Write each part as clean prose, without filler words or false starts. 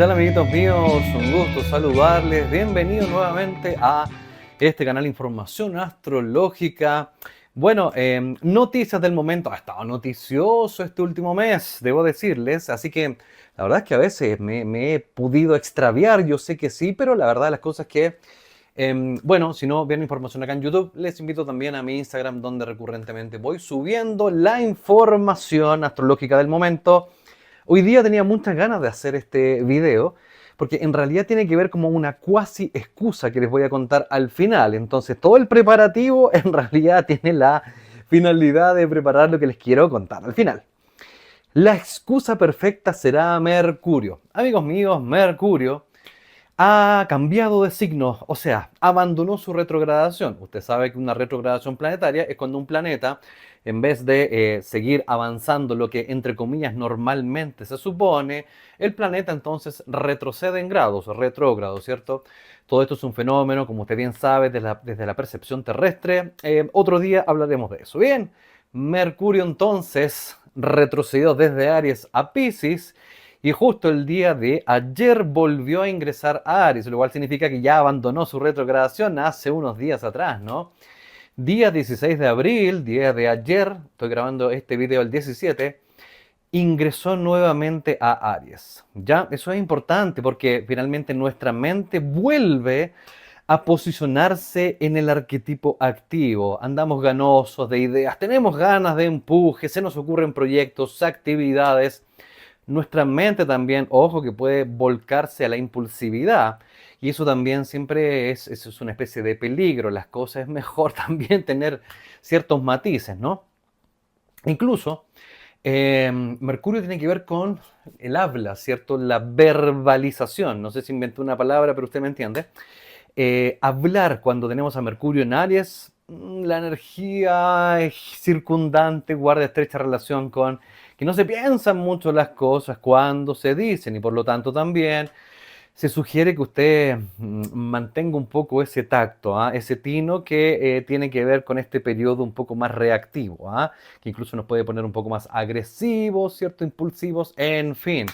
tal, amiguitos míos? Un gusto saludarles. Bienvenidos nuevamente a este canal Información Astrológica. Bueno, noticias del momento. Ha estado noticioso este último mes, debo decirles. Así que la verdad es que a veces me he podido extraviar. Yo sé que sí, pero la verdad de las cosas es que, bueno, si no ven información acá en YouTube, les invito también a mi Instagram, donde recurrentemente voy subiendo la información astrológica del momento. Hoy día tenía muchas ganas de hacer este video porque en realidad tiene que ver como una cuasi excusa que les voy a contar al final. Entonces todo el preparativo en realidad tiene la finalidad de preparar lo que les quiero contar al final. La excusa perfecta será Mercurio. Amigos míos, Mercurio ha cambiado de signo, o sea, abandonó su retrogradación. Usted sabe que una retrogradación planetaria es cuando un planeta, en vez de seguir avanzando lo que entre comillas normalmente se supone, el planeta entonces retrocede en grados, retrógrado, ¿cierto? Todo esto es un fenómeno, como usted bien sabe, desde la percepción terrestre. Otro día hablaremos de eso. Bien, Mercurio entonces retrocedió desde Aries a Piscis. Y justo el día de ayer volvió a ingresar a Aries, lo cual significa que ya abandonó su retrogradación hace unos días atrás, ¿no? Día 16 de abril, día de ayer, estoy grabando este video el 17, ingresó nuevamente a Aries. Ya, eso es importante porque finalmente nuestra mente vuelve a posicionarse en el arquetipo activo. Andamos ganosos de ideas, tenemos ganas de empuje, se nos ocurren proyectos, actividades. Nuestra mente también, ojo, que puede volcarse a la impulsividad. Y eso también siempre eso es una especie de peligro. Las cosas es mejor también tener ciertos matices, ¿no? Incluso, Mercurio tiene que ver con el habla, ¿cierto? La verbalización. No sé si inventé una palabra, pero usted me entiende. Hablar cuando tenemos a Mercurio en Aries, la energía circundante guarda estrecha relación con que no se piensan mucho las cosas cuando se dicen y por lo tanto también se sugiere que usted mantenga un poco ese tacto, ¿ah? Ese tino que tiene que ver con este periodo un poco más reactivo, ¿ah? Que incluso nos puede poner un poco más agresivos, ¿cierto? Impulsivos, en fin.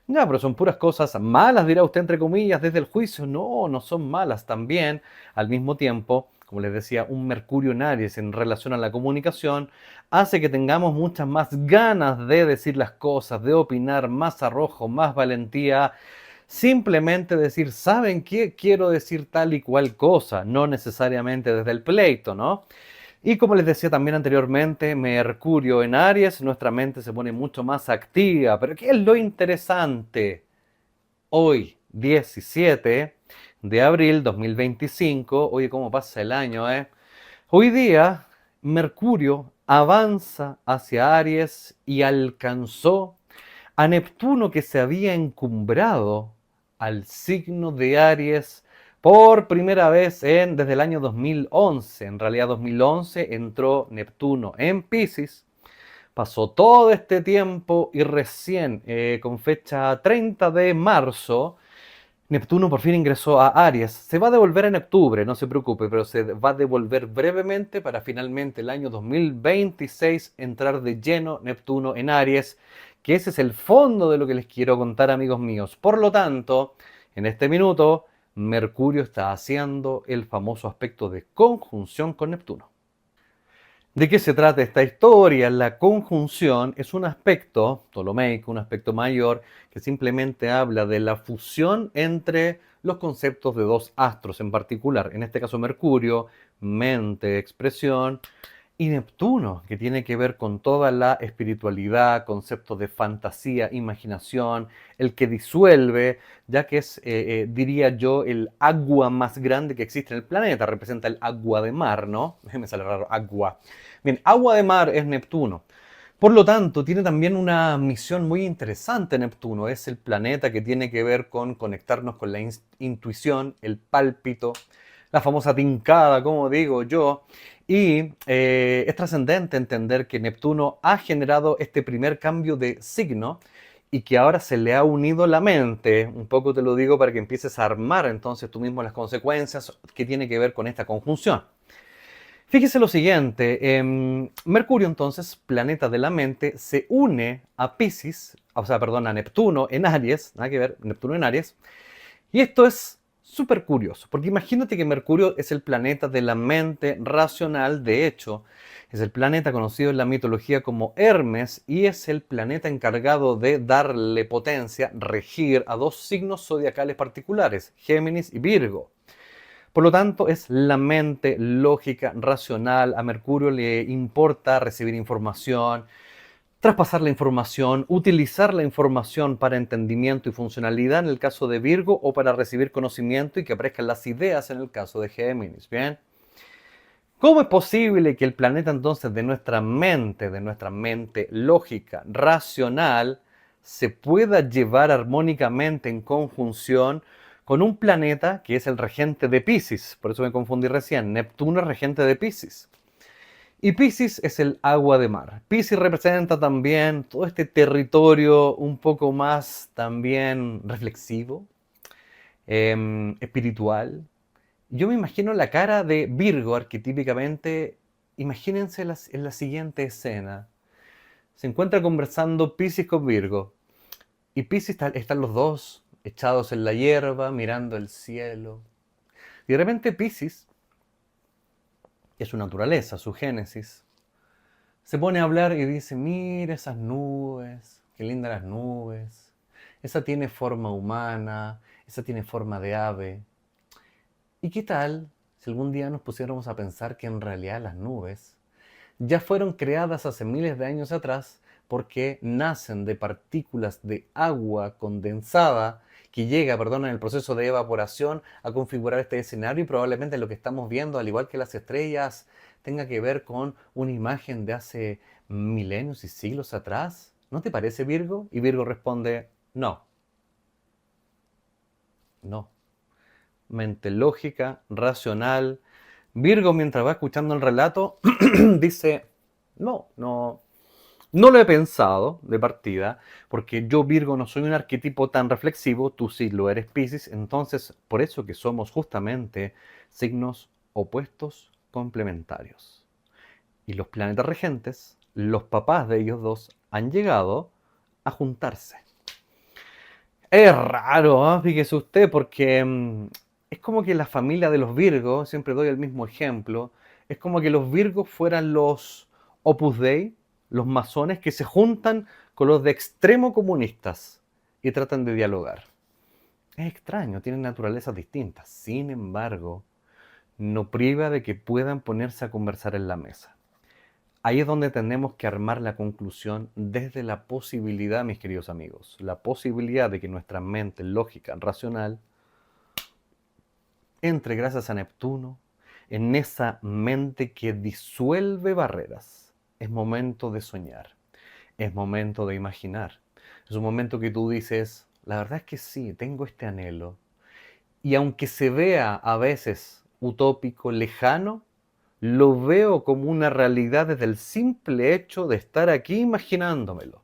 Ya, pero son puras cosas malas, dirá usted entre comillas, desde el juicio. No, no son malas también. Al mismo tiempo, como les decía, un Mercurio en Aries en relación a la comunicación hace que tengamos muchas más ganas de decir las cosas, de opinar, más arrojo, más valentía. Simplemente decir, ¿saben qué? Quiero decir tal y cual cosa, no necesariamente desde el pleito, ¿no? Y como les decía también anteriormente, Mercurio en Aries, nuestra mente se pone mucho más activa. Pero ¿qué es lo interesante? Hoy, 17 de abril 2025, oye, cómo pasa el año, ¿eh? Hoy día, Mercurio avanza hacia Aries y alcanzó a Neptuno, que se había encumbrado al signo de Aries por primera vez desde el año 2011. En realidad 2011 entró Neptuno en Piscis, pasó todo este tiempo y recién con fecha 30 de marzo Neptuno por fin ingresó a Aries. Se va a devolver en octubre, no se preocupe, pero se va a devolver brevemente para finalmente el año 2026 entrar de lleno Neptuno en Aries, que ese es el fondo de lo que les quiero contar, amigos míos. Por lo tanto, en este minuto, Mercurio está haciendo el famoso aspecto de conjunción con Neptuno. ¿De qué se trata esta historia? La conjunción es un aspecto ptolomeico, un aspecto mayor, que simplemente habla de la fusión entre los conceptos de dos astros en particular, en este caso Mercurio, mente, expresión, y Neptuno, que tiene que ver con toda la espiritualidad, conceptos de fantasía, imaginación, el que disuelve, ya que es, diría yo, el agua más grande que existe en el planeta, representa el agua de mar, ¿no? Me sale raro, agua. Bien, agua de mar es Neptuno. Por lo tanto, tiene también una misión muy interesante Neptuno. Es el planeta que tiene que ver con conectarnos con la intuición, el pálpito, la famosa tincada, como digo yo. Y es trascendente entender que Neptuno ha generado este primer cambio de signo y que ahora se le ha unido la mente. Un poco te lo digo para que empieces a armar entonces tú mismo las consecuencias que tiene que ver con esta conjunción. Fíjese lo siguiente, Mercurio entonces, planeta de la mente, se une a Piscis, o sea, perdón, a Neptuno en Aries, nada que ver, Neptuno en Aries, y esto es súper curioso, porque imagínate que Mercurio es el planeta de la mente racional, de hecho, es el planeta conocido en la mitología como Hermes y es el planeta encargado de darle potencia, regir a dos signos zodiacales particulares, Géminis y Virgo. Por lo tanto, es la mente lógica, racional. A Mercurio le importa recibir información, traspasar la información, utilizar la información para entendimiento y funcionalidad en el caso de Virgo o para recibir conocimiento y que aparezcan las ideas en el caso de Géminis. Bien. ¿Cómo es posible que el planeta entonces de nuestra mente lógica, racional, se pueda llevar armónicamente en conjunción con un planeta que es el regente de Piscis? Por eso me confundí recién. Neptuno es regente de Piscis. Y Piscis es el agua de mar. Piscis representa también todo este territorio un poco más también reflexivo, espiritual. Yo me imagino la cara de Virgo arquetípicamente. Imagínense en la siguiente escena. Se encuentra conversando Piscis con Virgo. Y Piscis están los dos echados en la hierba, mirando el cielo. Y de repente Piscis, que es su naturaleza, su génesis, se pone a hablar y dice, mira esas nubes, qué lindas las nubes. Esa tiene forma humana, esa tiene forma de ave. ¿Y qué tal si algún día nos pusiéramos a pensar que en realidad las nubes ya fueron creadas hace miles de años atrás porque nacen de partículas de agua condensada que llega, perdón, en el proceso de evaporación a configurar este escenario y probablemente lo que estamos viendo, al igual que las estrellas, tenga que ver con una imagen de hace milenios y siglos atrás? ¿No te parece, Virgo? Y Virgo responde, no, no. Mente lógica, racional. Virgo, mientras va escuchando el relato, dice, no lo he pensado de partida, porque yo, Virgo, no soy un arquetipo tan reflexivo, tú sí lo eres, Piscis, entonces por eso que somos justamente signos opuestos complementarios. Y los planetas regentes, los papás de ellos dos, han llegado a juntarse. Es raro, ¿ah? Fíjese usted, porque es como que la familia de los Virgos, siempre doy el mismo ejemplo, es como que los Virgos fueran los Opus Dei, los masones que se juntan con los de extremo comunistas y tratan de dialogar. Es extraño, tienen naturalezas distintas. Sin embargo, no priva de que puedan ponerse a conversar en la mesa. Ahí es donde tenemos que armar la conclusión desde la posibilidad, mis queridos amigos, la posibilidad de que nuestra mente lógica, racional, entre gracias a Neptuno en esa mente que disuelve barreras. Es momento de soñar, es momento de imaginar, es un momento que tú dices, la verdad es que sí, tengo este anhelo. Y aunque se vea a veces utópico, lejano, lo veo como una realidad desde el simple hecho de estar aquí imaginándomelo.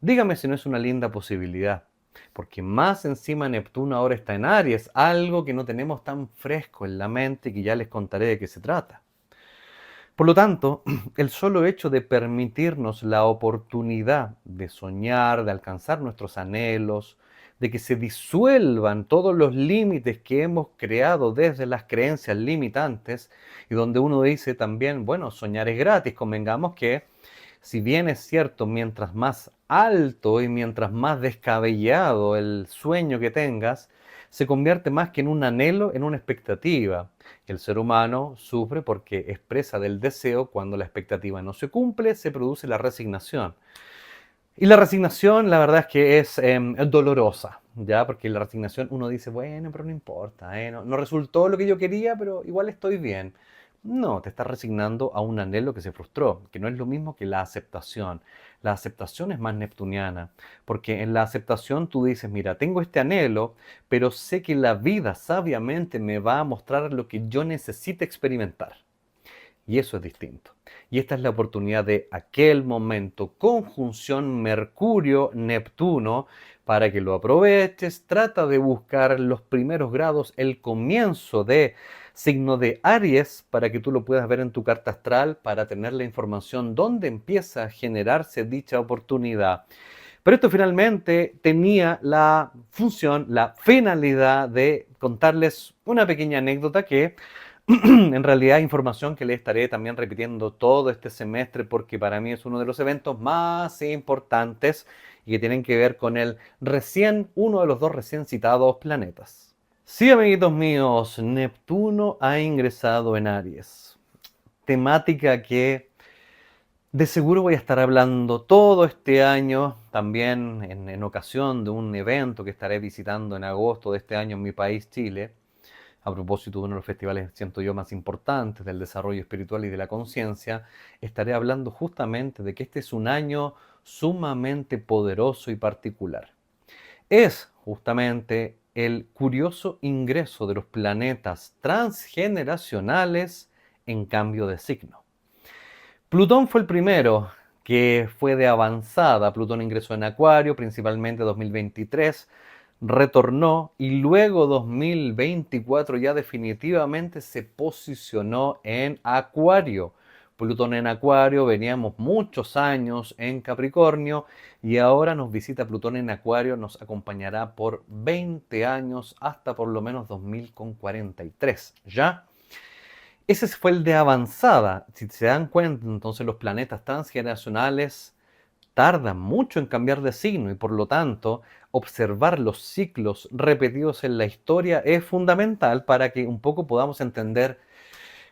Dígame si no es una linda posibilidad, porque más encima Neptuno ahora está en Aries, algo que no tenemos tan fresco en la mente y que ya les contaré de qué se trata. Por lo tanto, el solo hecho de permitirnos la oportunidad de soñar, de alcanzar nuestros anhelos, de que se disuelvan todos los límites que hemos creado desde las creencias limitantes, y donde uno dice también, bueno, soñar es gratis, convengamos que si bien es cierto, mientras más alto y mientras más descabellado el sueño que tengas, se convierte más que en un anhelo, en una expectativa. El ser humano sufre porque expresa del deseo, cuando la expectativa no se cumple, se produce la resignación. Y la resignación, la verdad es que es dolorosa, ¿ya? Porque la resignación uno dice, bueno, pero no importa, no resultó lo que yo quería, pero igual estoy bien. No, te estás resignando a un anhelo que se frustró, que no es lo mismo que la aceptación. La aceptación es más neptuniana, porque en la aceptación tú dices, mira, tengo este anhelo, pero sé que la vida sabiamente me va a mostrar lo que yo necesito experimentar. Y eso es distinto. Y esta es la oportunidad de aquel momento, conjunción Mercurio-Neptuno, para que lo aproveches. Trata de buscar los primeros grados, el comienzo de signo de Aries, para que tú lo puedas ver en tu carta astral, para tener la información donde empieza a generarse dicha oportunidad. Pero esto finalmente tenía la función, la finalidad de contarles una pequeña anécdota que en realidad información que le estaré también repitiendo todo este semestre porque para mí es uno de los eventos más importantes y que tienen que ver con uno de los dos recién citados planetas. Sí, amiguitos míos, Neptuno ha ingresado en Aries. Temática que de seguro voy a estar hablando todo este año, también en ocasión de un evento que estaré visitando en agosto de este año en mi país, Chile, a propósito de uno de los festivales, siento yo, más importantes del desarrollo espiritual y de la conciencia. Estaré hablando justamente de que este es un año sumamente poderoso y particular. Es justamente el curioso ingreso de los planetas transgeneracionales en cambio de signo. Plutón fue el primero que fue de avanzada. Plutón ingresó en Acuario, principalmente 2023, retornó y luego 2024 ya definitivamente se posicionó en Acuario. Plutón en Acuario, veníamos muchos años en Capricornio y ahora nos visita Plutón en Acuario, nos acompañará por 20 años hasta por lo menos 2043, ¿ya? Ese fue el de avanzada. Si se dan cuenta, entonces los planetas transgeneracionales tardan mucho en cambiar de signo y por lo tanto observar los ciclos repetidos en la historia es fundamental para que un poco podamos entender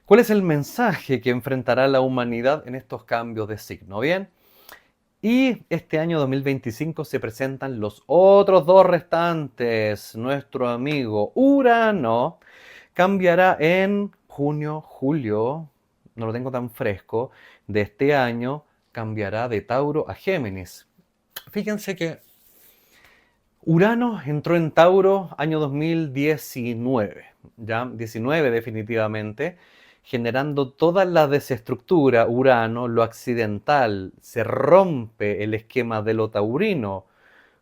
cuál es el mensaje que enfrentará la humanidad en estos cambios de signo. Bien, y este año 2025 se presentan los otros dos restantes. Nuestro amigo Urano cambiará en junio, julio, no lo tengo tan fresco, de este año, cambiará de Tauro a Géminis. Fíjense que Urano entró en Tauro año 2019, ya 19 definitivamente, generando toda la desestructura. Urano, lo accidental, se rompe el esquema de lo taurino,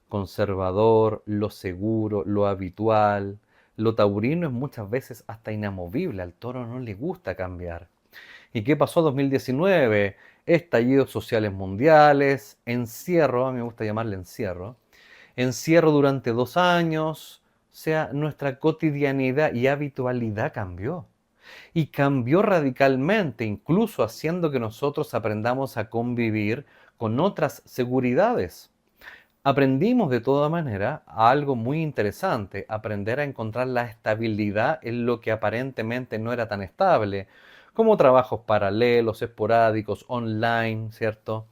conservador, lo seguro, lo habitual. Lo taurino es muchas veces hasta inamovible, al toro no le gusta cambiar. ¿Y qué pasó en 2019? Estallidos sociales mundiales, encierro, a mí me gusta llamarle encierro, encierro durante 2 años, o sea, nuestra cotidianidad y habitualidad cambió. Y cambió radicalmente, incluso haciendo que nosotros aprendamos a convivir con otras seguridades. Aprendimos de toda manera algo muy interesante, aprender a encontrar la estabilidad en lo que aparentemente no era tan estable, como trabajos paralelos, esporádicos, online, ¿cierto?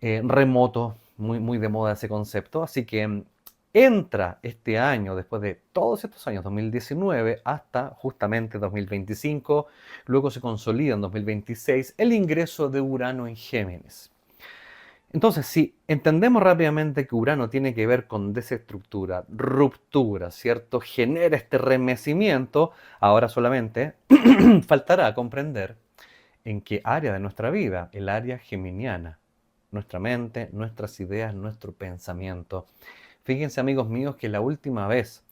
Remoto, muy, muy de moda ese concepto. Así que entra este año, después de todos estos años, 2019, hasta justamente 2025, luego se consolida en 2026 el ingreso de Urano en Géminis. Entonces, si entendemos rápidamente que Urano tiene que ver con desestructura, ruptura, ¿cierto? Genera este remecimiento, ahora solamente faltará comprender en qué área de nuestra vida, el área geminiana, nuestra mente, nuestras ideas, nuestro pensamiento. Fíjense, amigos míos, que la última vez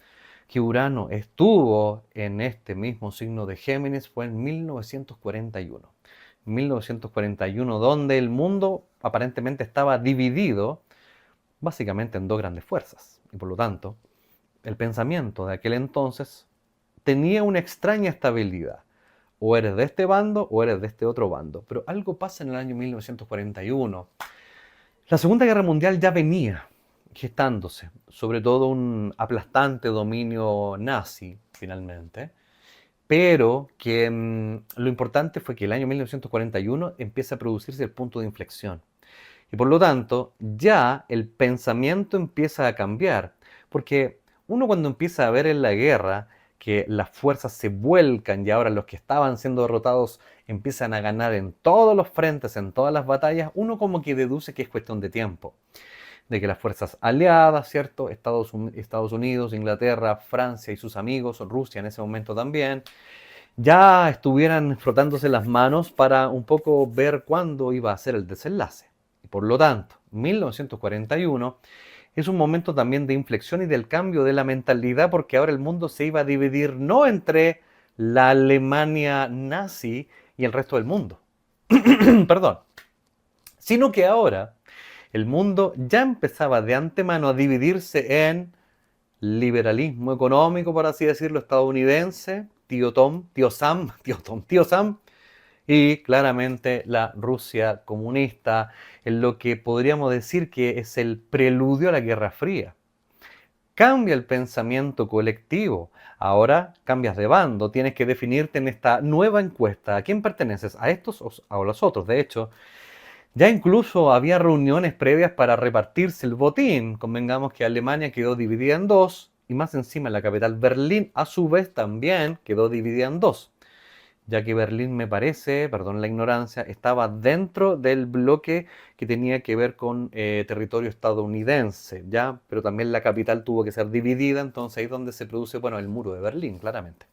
que Urano estuvo en este mismo signo de Géminis fue en 1941. 1941, donde el mundo aparentemente estaba dividido básicamente en dos grandes fuerzas. Y por lo tanto, el pensamiento de aquel entonces tenía una extraña estabilidad. O eres de este bando o eres de este otro bando. Pero algo pasa en el año 1941. La Segunda Guerra Mundial ya venía gestándose, sobre todo un aplastante dominio nazi, finalmente, pero que lo importante fue que el año 1941 empieza a producirse el punto de inflexión. Y por lo tanto, ya el pensamiento empieza a cambiar, porque uno cuando empieza a ver en la guerra que las fuerzas se vuelcan y ahora los que estaban siendo derrotados empiezan a ganar en todos los frentes, en todas las batallas, uno como que deduce que es cuestión de tiempo, de que las fuerzas aliadas, ¿cierto? Estados Unidos, Inglaterra, Francia y sus amigos, Rusia en ese momento también, ya estuvieran frotándose las manos para un poco ver cuándo iba a ser el desenlace. Y por lo tanto, 1941 es un momento también de inflexión y del cambio de la mentalidad, porque ahora el mundo se iba a dividir no entre la Alemania nazi y el resto del mundo, perdón, sino que ahora el mundo ya empezaba de antemano a dividirse en liberalismo económico, por así decirlo, estadounidense, tío Tom, tío Sam, tío Tom, tío Sam, y claramente la Rusia comunista, en lo que podríamos decir que es el preludio a la Guerra Fría. Cambia el pensamiento colectivo. Ahora cambias de bando, tienes que definirte en esta nueva encuesta. ¿A quién perteneces? ¿A estos o a los otros? De hecho, ya incluso había reuniones previas para repartirse el botín. Convengamos que Alemania quedó dividida en dos y más encima la capital Berlín a su vez también quedó dividida en dos, ya que Berlín me parece, perdón la ignorancia, estaba dentro del bloque que tenía que ver con territorio estadounidense, ¿ya? Pero también la capital tuvo que ser dividida, entonces ahí es donde se produce, bueno, el muro de Berlín, claramente.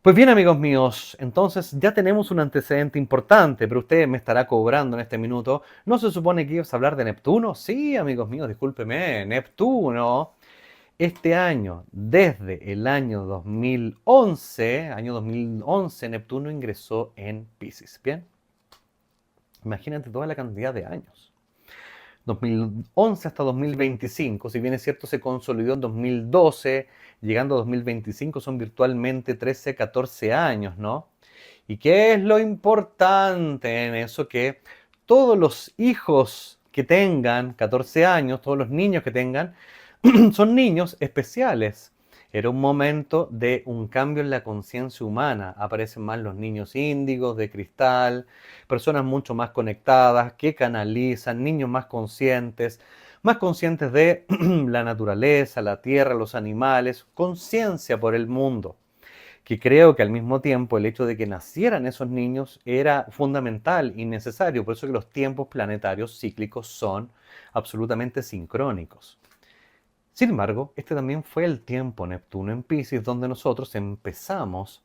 Pues bien, amigos míos, entonces ya tenemos un antecedente importante, pero usted me estará cobrando en este minuto. ¿No se supone que ibas a hablar de Neptuno? Sí, amigos míos, discúlpeme, Neptuno. Este año, desde el año 2011, Neptuno ingresó en Piscis. Bien, imagínate toda la cantidad de años. 2011 hasta 2025, si bien es cierto se consolidó en 2012, llegando a 2025 son virtualmente 13, 14 años, ¿no? ¿Y qué es lo importante en eso? Que todos los hijos que tengan 14 años, todos los niños que tengan, son niños especiales. Era un momento de un cambio en la conciencia humana. Aparecen más los niños índigos, de cristal, personas mucho más conectadas, que canalizan, niños más conscientes de la naturaleza, la tierra, los animales, conciencia por el mundo. Que creo que al mismo tiempo el hecho de que nacieran esos niños era fundamental y necesario. Por eso que los tiempos planetarios cíclicos son absolutamente sincrónicos. Sin embargo, este también fue el tiempo Neptuno en Piscis donde nosotros empezamos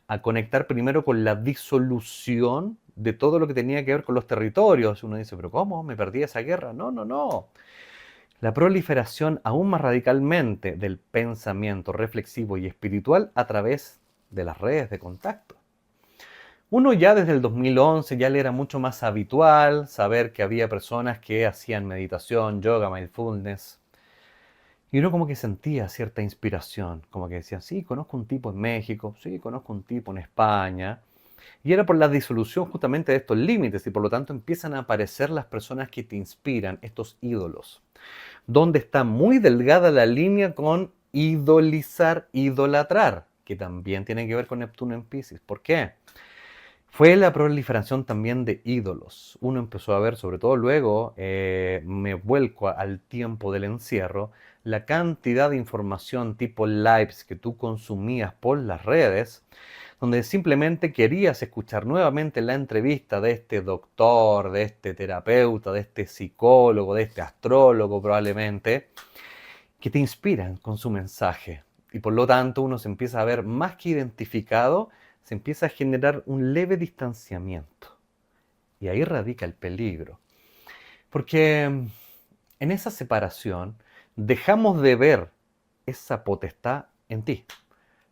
a conectar primero con la disolución de todo lo que tenía que ver con los territorios. Uno dice, pero ¿cómo? ¿Me perdí esa guerra? No, no, no. La proliferación aún más radicalmente del pensamiento reflexivo y espiritual a través de las redes de contacto. Uno ya desde el 2011 ya le era mucho más habitual saber que había personas que hacían meditación, yoga, mindfulness. Y uno como que sentía cierta inspiración, como que decía, sí, conozco un tipo en México, sí, conozco un tipo en España. Y era por la disolución justamente de estos límites y por lo tanto empiezan a aparecer las personas que te inspiran, estos ídolos. Donde está muy delgada la línea con idolizar, idolatrar, que también tiene que ver con Neptuno en Piscis. ¿Por qué? Fue la proliferación también de ídolos. Uno empezó a ver, sobre todo luego, me vuelco al tiempo del encierro, la cantidad de información tipo lives que tú consumías por las redes, donde simplemente querías escuchar nuevamente la entrevista de este doctor, de este terapeuta, de este psicólogo, de este astrólogo probablemente, que te inspiran con su mensaje. Y por lo tanto uno se empieza a ver más que identificado, se empieza a generar un leve distanciamiento. Y ahí radica el peligro. Porque en esa separación dejamos de ver esa potestad en ti.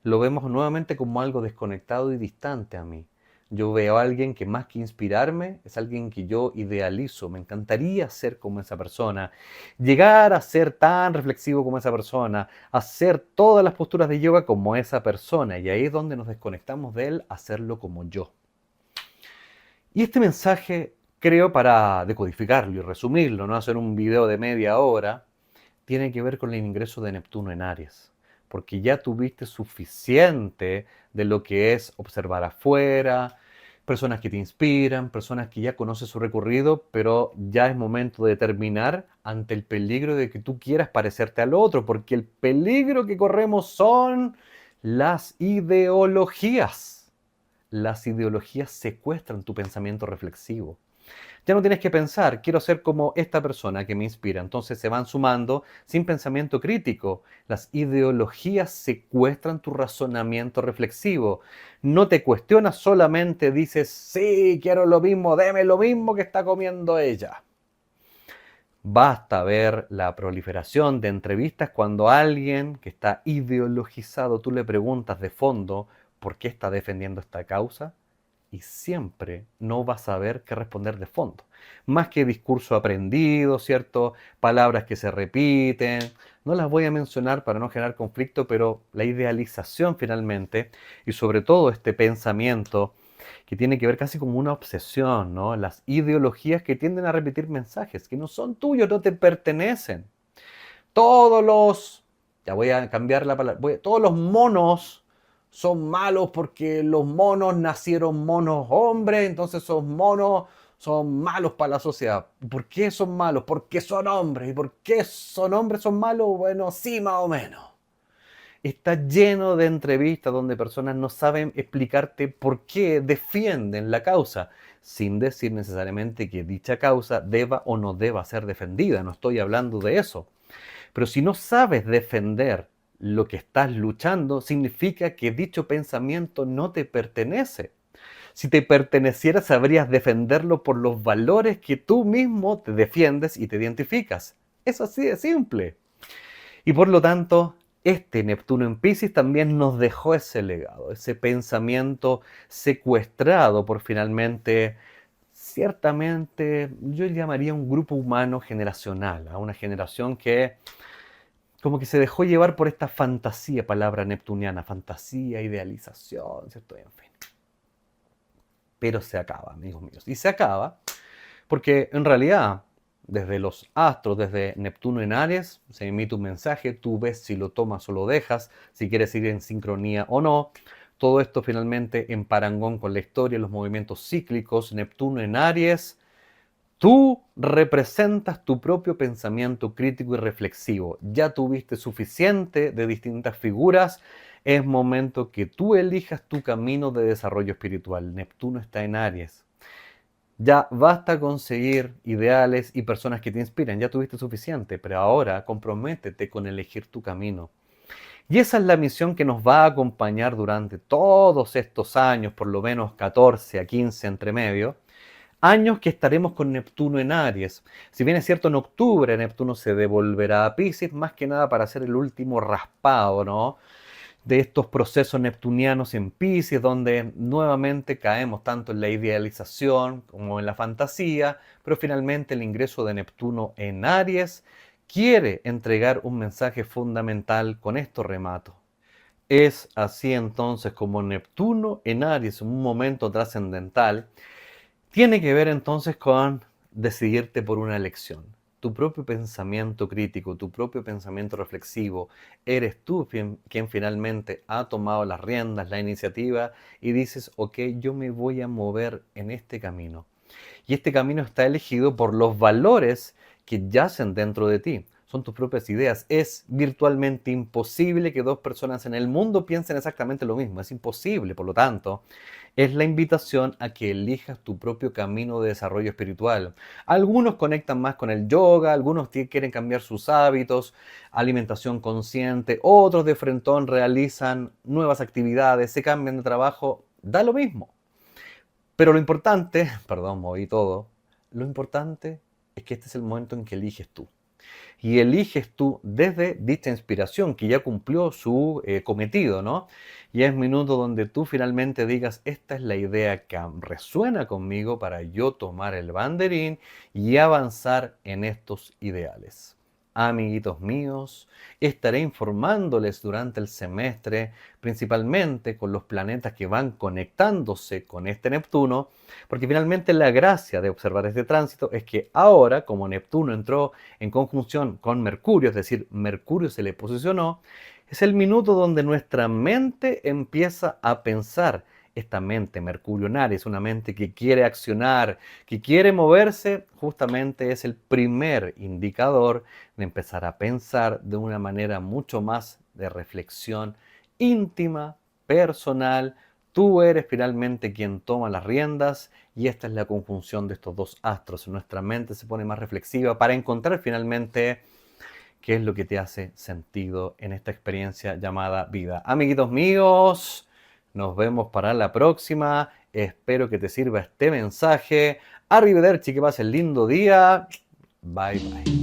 Lo vemos nuevamente como algo desconectado y distante a mí. Yo veo a alguien que más que inspirarme, es alguien que yo idealizo. Me encantaría ser como esa persona, llegar a ser tan reflexivo como esa persona, hacer todas las posturas de yoga como esa persona. Y ahí es donde nos desconectamos de él, hacerlo como yo. Y este mensaje, creo, para decodificarlo y resumirlo, no hacer un video de media hora, tiene que ver con el ingreso de Neptuno en Aries. Porque ya tuviste suficiente de lo que es observar afuera, personas que te inspiran, personas que ya conoces su recorrido, pero ya es momento de terminar ante el peligro de que tú quieras parecerte al otro, porque el peligro que corremos son las ideologías. Las ideologías secuestran tu pensamiento reflexivo. Ya no tienes que pensar, quiero ser como esta persona que me inspira. Entonces se van sumando sin pensamiento crítico. Las ideologías secuestran tu razonamiento reflexivo. No te cuestionas, solamente dices, sí, quiero lo mismo, deme lo mismo que está comiendo ella. Basta ver la proliferación de entrevistas cuando alguien que está ideologizado, tú le preguntas de fondo por qué está defendiendo esta causa y siempre no vas a saber qué responder de fondo. Más que discurso aprendido, ¿cierto? Palabras que se repiten. No las voy a mencionar para no generar conflicto, pero la idealización finalmente y sobre todo este pensamiento que tiene que ver casi como una obsesión, ¿no? Las ideologías que tienden a repetir mensajes que no son tuyos, no te pertenecen. Todos los, ya voy a cambiar la palabra, todos los monos son malos porque los monos nacieron monos hombres, entonces esos monos son malos para la sociedad. ¿Por qué son malos? Porque son hombres. ¿Y por qué son hombres son malos? Bueno, sí, más o menos. Está lleno de entrevistas donde personas no saben explicarte por qué defienden la causa, sin decir necesariamente que dicha causa deba o no deba ser defendida. No estoy hablando de eso. Pero si no sabes defender lo que estás luchando, significa que dicho pensamiento no te pertenece. Si te perteneciera, sabrías defenderlo por los valores que tú mismo te defiendes y te identificas. Es así de simple. Y por lo tanto, este Neptuno en Piscis también nos dejó ese legado, ese pensamiento secuestrado por finalmente, ciertamente, yo llamaría un grupo humano generacional, a una generación que como que se dejó llevar por esta fantasía, palabra neptuniana, fantasía, idealización, ¿cierto? En fin. Pero se acaba, amigos míos. Y se acaba porque en realidad, desde los astros, desde Neptuno en Aries, se emite un mensaje, tú ves si lo tomas o lo dejas, si quieres ir en sincronía o no. Todo esto finalmente en parangón con la historia, los movimientos cíclicos, Neptuno en Aries. Tú representas tu propio pensamiento crítico y reflexivo. Ya tuviste suficiente de distintas figuras. Es momento que tú elijas tu camino de desarrollo espiritual. Neptuno está en Aries. Ya basta conseguir ideales y personas que te inspiren, ya tuviste suficiente, pero ahora comprométete con elegir tu camino. Y esa es la misión que nos va a acompañar durante todos estos años, por lo menos 14 a 15 entre medio, años que estaremos con Neptuno en Aries. Si bien es cierto, en octubre Neptuno se devolverá a Piscis, más que nada para hacer el último raspado, ¿no? De estos procesos neptunianos en Piscis, donde nuevamente caemos tanto en la idealización como en la fantasía, pero finalmente el ingreso de Neptuno en Aries quiere entregar un mensaje fundamental. Con esto remato. Es así entonces como Neptuno en Aries, un momento trascendental, tiene que ver entonces con decidirte por una elección. Tu propio pensamiento crítico, tu propio pensamiento reflexivo, eres tú quien finalmente ha tomado las riendas, la iniciativa y dices, ok, yo me voy a mover en este camino. Y este camino está elegido por los valores que yacen dentro de ti. Son tus propias ideas. Es virtualmente imposible que dos personas en el mundo piensen exactamente lo mismo. Es imposible, por lo tanto, es la invitación a que elijas tu propio camino de desarrollo espiritual. Algunos conectan más con el yoga, algunos quieren cambiar sus hábitos, alimentación consciente, otros de frentón realizan nuevas actividades, se cambian de trabajo, da lo mismo. Pero lo importante, perdón, moví todo, lo importante es que este es el momento en que eliges tú. Y eliges tú desde dicha inspiración que ya cumplió su cometido, ¿no? Y es minuto donde tú finalmente digas, esta es la idea que resuena conmigo para yo tomar el banderín y avanzar en estos ideales. Amiguitos míos, estaré informándoles durante el semestre, principalmente con los planetas que van conectándose con este Neptuno, porque finalmente la gracia de observar este tránsito es que ahora, como Neptuno entró en conjunción con Mercurio, es decir, Mercurio se le posicionó, es el minuto donde nuestra mente empieza a pensar. Esta mente mercurionaria es una mente que quiere accionar, que quiere moverse, justamente es el primer indicador de empezar a pensar de una manera mucho más de reflexión íntima, personal, Tú eres finalmente quien toma las riendas y esta es la conjunción de estos dos astros. Nuestra mente se pone más reflexiva para encontrar finalmente qué es lo que te hace sentido en esta experiencia llamada vida. Amiguitos míos, nos vemos para la próxima. Espero que te sirva este mensaje. Arrivederci, que pases lindo día. Bye bye.